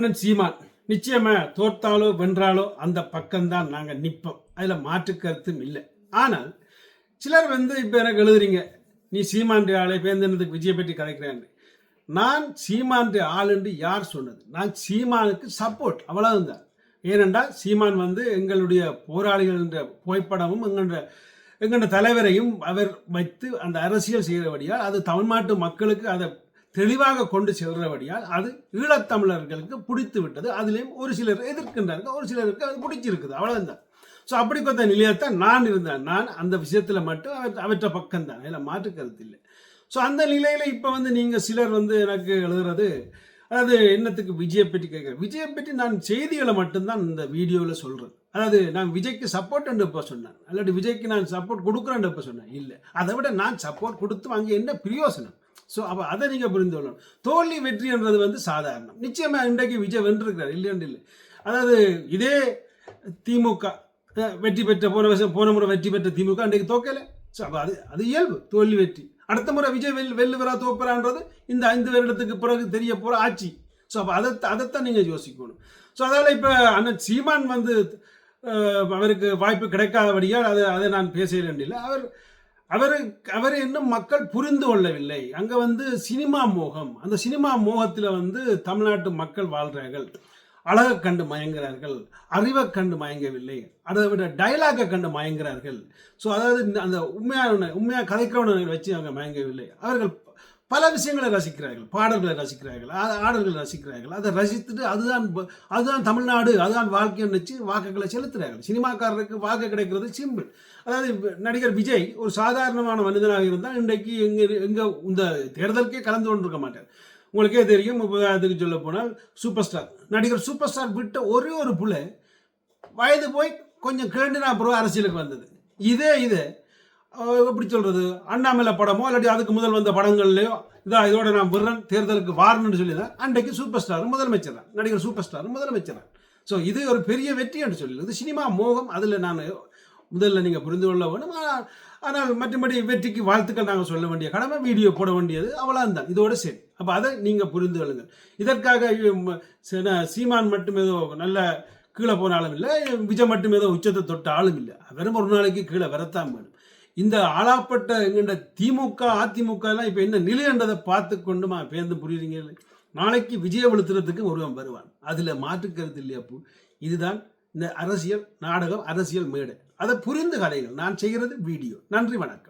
அண்ணன் சீமான் நிச்சயமா தோற்றாலோ வென்றாலோ அந்த பக்கம்தான் நாங்கள் நிற்போம். அதில் மாற்று கருத்தும் இல்லை. ஆனால் சிலர் இப்போ எனக்கு எழுதுறீங்க, நீ சீமான் ஆளை பேர்ந்ததுக்கு விஜய் பற்றி கதைக்கிறேன். நான் சீமான் ஆள் என்று யார் சொன்னது? நான் சீமானுக்கு சப்போர்ட், அவ்வளவுதான். ஏனென்றால் சீமான் எங்களுடைய போராளிகள் என்ற புகைப்படமும் எங்களோட தலைவரையும் அவர் வைத்து அந்த அரசியல் செய்கிறபடியால் அது தமிழ்நாட்டு மக்களுக்கு அதை தெளிவாக கொண்டு செல்றபடியால் அது ஈழத்தமிழர்களுக்கு பிடித்து விட்டது. அதுலேயும் ஒரு சிலர் எதிர்க்கின்றார்கள், ஒரு சிலருக்கு அது பிடிச்சிருக்குது, அவ்வளவுதான். ஸோ அப்படிப்பட்ட நிலையத்தான் நான் இருந்தேன். நான் அந்த விஷயத்தில் மட்டும் அவற்றை பக்கம்தான், அதில் மாற்று கருத்து இல்லை. ஸோ அந்த நிலையில் இப்போ நீங்கள் சிலர் எனக்கு எழுதுறது, அதாவது என்னத்துக்கு விஜயை பற்றி கேட்குறேன். விஜயை பற்றி நான் செய்திகளை மட்டும்தான் இந்த வீடியோவில் சொல்கிறேன். அதாவது நான் விஜய்க்கு சப்போர்ட் என்று இப்போ சொன்னேன், அல்லாட்டி விஜய்க்கு நான் சப்போர்ட் கொடுக்குறேன் இப்போ சொன்னேன் இல்லை. அதை விட நான் சப்போர்ட் கொடுத்து அங்கே என்ன பிரயோசனம்? ஸோ அப்போ அதை நீங்கள் புரிந்து கொள்ளணும். தோல்வி வெற்றின்றது சாதாரணம். நிச்சயமாக இன்றைக்கு விஜய் வென்றிருக்கிறார், இல்லைன்னு இல்லை. அதாவது இதே திமுக வெற்றி பெற்ற போன முறை வெற்றி பெற்ற திமுக இன்றைக்கு தோக்கலை. ஸோ அப்போ அது இயல்பு, தோல்வி வெற்றி. அடுத்த முறை விஜய் வெல்லுவரா தோப்பறான்றது இந்த 5 வருடத்துக்கு பிறகு தெரிய போகிற ஆட்சி. ஸோ அப்போ அதைத்தான் நீங்கள் யோசிக்கணும். ஸோ அதால் இப்போ அண்ணன் சீமான் அவருக்கு வாய்ப்பு கிடைக்காதபடியால் அதை நான் பேச வேண்டியில்லை. அவர் இன்னும் மக்கள் புரிந்து கொள்ளவில்லை. அங்கே சினிமா மோகம், அந்த சினிமா மோகத்தில் தமிழ்நாட்டு மக்கள் வாழ்கிறார்கள். அழகை கண்டு மயங்குகிறார்கள், அறிவை கண்டு மயங்கவில்லை, அதை விட டைலாகை கண்டு மயங்குகிறார்கள். ஸோ அதாவது அந்த உண்மையாக கதைக்கிறவனை வச்சு அவங்க மயங்கவில்லை. அவர்கள் பல விஷயங்களை ரசிக்கிறார்கள், பாடல்களை ரசிக்கிறார்கள், ஆடல்களை ரசிக்கிறார்கள். அதை ரசித்துட்டு அதுதான் தமிழ்நாடு, அதுதான் வாழ்க்கைன்னு வச்சு வாக்குகளை செலுத்துகிறார்கள். சினிமாக்காரருக்கு வாக்கு கிடைக்கிறது சிம்பிள். அதாவது நடிகர் விஜய் ஒரு சாதாரணமான மனிதனாக இருந்தால் இன்றைக்கு எங்கே இந்த தேர்தலுக்கே கலந்து கொண்டிருக்க மாட்டார். உங்களுக்கே தெரியும், 30,000க்கு சொல்ல போனால் சூப்பர் ஸ்டார் நடிகர் சூப்பர் ஸ்டார் விட்ட ஒரே ஒரு புள்ள வயது போய் கொஞ்சம் கேண்டுனா அப்புறம் அரசியலுக்கு வந்தது. இதே எப்படி சொல்றது, அண்ணாமலை படமோ இல்லாட்டி அதுக்கு முதல் வந்த படங்கள்லையோ இதோட நான் விடுறேன் தேர்தலுக்கு வாரணும்னு சொல்லி தான் அன்றைக்கு சூப்பர் ஸ்டார் முதலமைச்சர் தான், நடிகர் சூப்பர் ஸ்டார் முதலமைச்சர் தான். ஸோ இது ஒரு பெரிய வெற்றி என்று சொல்லி இது சினிமா மோகம். அதில் நான் முதல்ல நீங்கள் புரிந்து கொள்ள வேணும். ஆனால் மற்றபடி வெற்றிக்கு வாழ்த்துக்கள் நாங்கள் சொல்ல வேண்டிய கடமை, வீடியோ போட வேண்டியது அவ்வளோதான், இதோட சரி. அப்போ அதை நீங்கள் புரிந்து கொள்ளுங்கள். இதற்காக சீமான் மட்டும் ஏதோ நல்ல கீழே போனாலும் இல்லை, விஜய் மட்டும் ஏதோ உச்சத்தை தொட்ட ஆளும் இல்லை. வெறும் ஒரு நாளைக்கு கீழே வரத்தான் வேணும். இந்த ஆளாப்பட்ட எங்கள்ட திமுக அதிமுக எல்லாம் இப்போ என்ன நிலைன்றதை பார்த்து கொண்டு பேர்ந்து புரியுறீங்க. நாளைக்கு விஜய வெளுத்துறதுக்கு ஒருவன் வருவான், அதில் மாற்றுக்கிறது இல்லையா? இதுதான் இந்த அரசியல் நாடகம், அரசியல் மேடை. அதை புரிந்து கதைகள். நான் செய்கிறது வீடியோ. நன்றி, வணக்கம்.